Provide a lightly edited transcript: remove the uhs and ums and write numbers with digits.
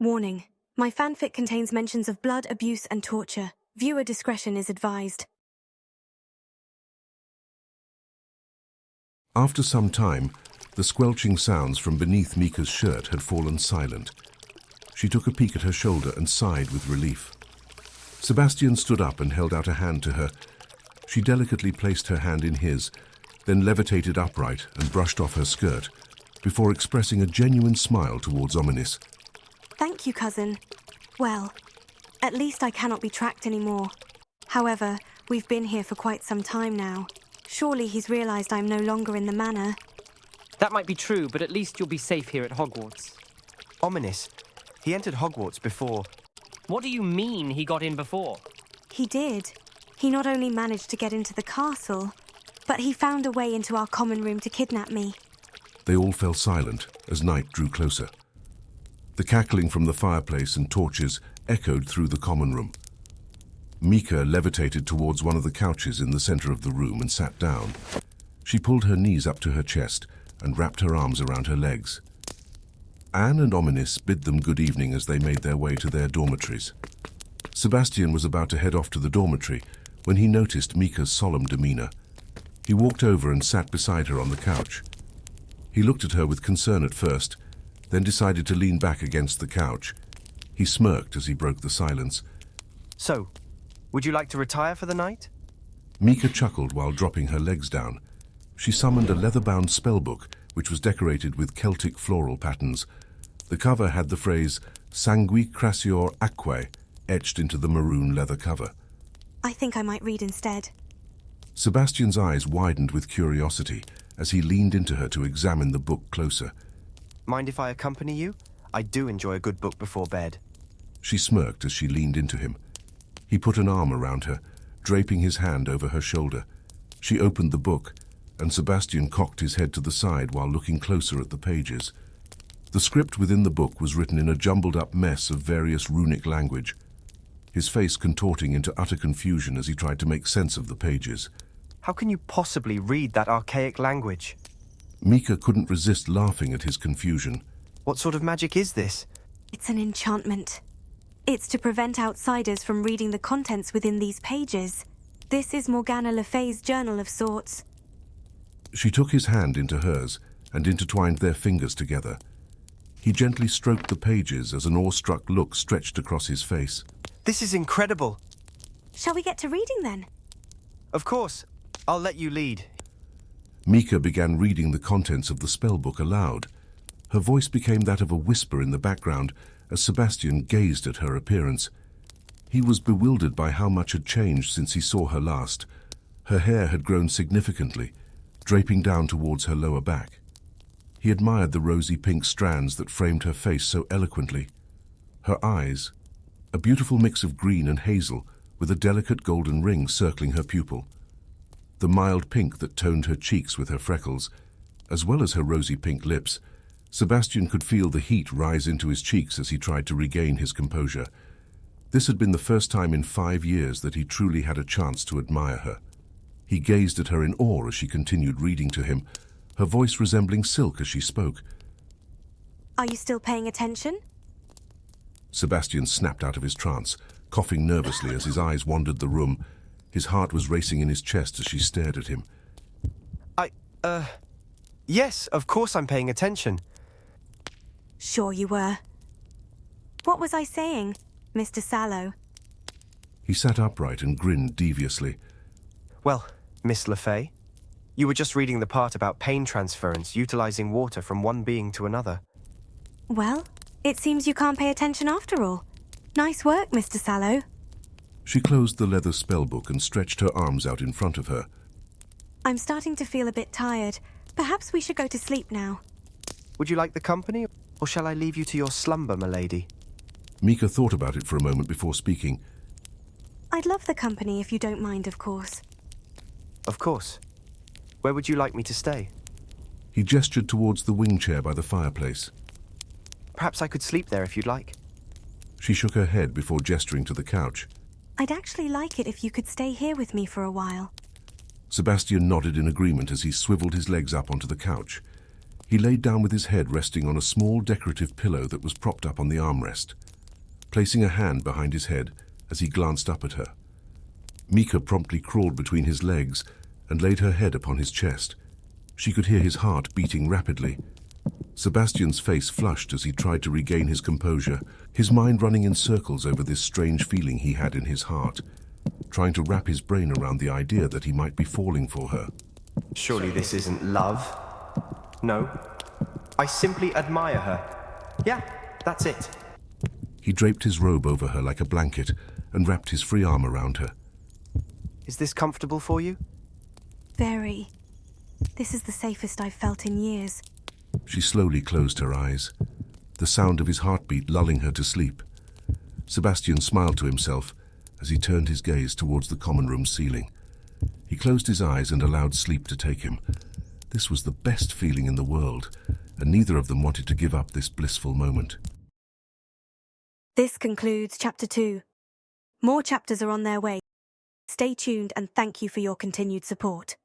Warning. My fanfic contains mentions of blood, abuse, and torture. Viewer discretion is advised. After some time, the squelching sounds from beneath Mika's shirt had fallen silent. She took a peek at her shoulder and sighed with relief. Sebastian stood up and held out a hand to her. She delicately placed her hand in his, then levitated upright and brushed off her skirt, before expressing a genuine smile towards Ominis. Thank you, cousin. Well, at least I cannot be tracked anymore. However, we've been here for quite some time now. Surely he's realized I'm no longer in the manor. That might be true, but at least you'll be safe here at Hogwarts. Ominis. He entered Hogwarts before. What do you mean he got in before? He did. He not only managed to get into the castle, but he found a way into our common room to kidnap me. They all fell silent as night drew closer. The cackling from the fireplace and torches echoed through the common room. Mika levitated towards one of the couches in the center of the room and sat down. She pulled her knees up to her chest and wrapped her arms around her legs. Anne and Ominis bid them good evening as they made their way to their dormitories. Sebastian was about to head off to the dormitory when he noticed Mika's solemn demeanor. He walked over and sat beside her on the couch. He looked at her with concern at first, then decided to lean back against the couch. He smirked as he broke the silence. So, would you like to retire for the night? Mika chuckled while dropping her legs down. She summoned a leather-bound spellbook, which was decorated with Celtic floral patterns. The cover had the phrase, Sangui Crassior Aquae, etched into the maroon leather cover. I think I might read instead. Sebastian's eyes widened with curiosity as he leaned into her to examine the book closer. Mind if I accompany you? I do enjoy a good book before bed. She smirked as she leaned into him. He put an arm around her, draping his hand over her shoulder. She opened the book, and Sebastian cocked his head to the side while looking closer at the pages. The script within the book was written in a jumbled-up mess of various runic language, his face contorting into utter confusion as he tried to make sense of the pages. How can you possibly read that archaic language? Mika couldn't resist laughing at his confusion. What sort of magic is this? It's an enchantment. It's to prevent outsiders from reading the contents within these pages. This is Morgana Le Fay's journal of sorts. She took his hand into hers and intertwined their fingers together. He gently stroked the pages as an awestruck look stretched across his face. This is incredible. Shall we get to reading then? Of course. I'll let you lead. Mika began reading the contents of the spellbook aloud. Her voice became that of a whisper in the background as Sebastian gazed at her appearance. He was bewildered by how much had changed since he saw her last. Her hair had grown significantly, draping down towards her lower back. He admired the rosy pink strands that framed her face so eloquently. Her eyes, a beautiful mix of green and hazel with a delicate golden ring circling her pupil. The mild pink that toned her cheeks with her freckles, as well as her rosy pink lips. Sebastian could feel the heat rise into his cheeks as he tried to regain his composure. This had been the first time in 5 years that he truly had a chance to admire her. He gazed at her in awe as she continued reading to him, her voice resembling silk as she spoke. Are you still paying attention? Sebastian snapped out of his trance, coughing nervously as his eyes wandered the room. His heart was racing in his chest as she stared at him. Yes, of course I'm paying attention. Sure you were. What was I saying, Mr. Sallow? He sat upright and grinned deviously. Well, Miss Le Fay, you were just reading the part about pain transference utilizing water from one being to another. Well, it seems you can't pay attention after all. Nice work, Mr. Sallow. She closed the leather spellbook and stretched her arms out in front of her. I'm starting to feel a bit tired. Perhaps we should go to sleep now. Would you like the company, or shall I leave you to your slumber, milady? Mika thought about it for a moment before speaking. I'd love the company if you don't mind, of course. Of course. Where would you like me to stay? He gestured towards the wing chair by the fireplace. Perhaps I could sleep there if you'd like. She shook her head before gesturing to the couch. I'd actually like it if you could stay here with me for a while. Sebastian nodded in agreement as he swiveled his legs up onto the couch. He laid down with his head resting on a small decorative pillow that was propped up on the armrest, placing a hand behind his head as he glanced up at her. Mika promptly crawled between his legs and laid her head upon his chest. She could hear his heart beating rapidly. Sebastian's face flushed as he tried to regain his composure, his mind running in circles over this strange feeling he had in his heart, trying to wrap his brain around the idea that he might be falling for her. Surely this isn't love? No. I simply admire her. Yeah, that's it. He draped his robe over her like a blanket and wrapped his free arm around her. Is this comfortable for you? Very. This is the safest I've felt in years. She slowly closed her eyes, the sound of his heartbeat lulling her to sleep. Sebastian smiled to himself as he turned his gaze towards the common room ceiling. He closed his eyes and allowed sleep to take him. This was the best feeling in the world, and neither of them wanted to give up this blissful moment. This concludes Chapter 2. More chapters are on their way. Stay tuned and thank you for your continued support.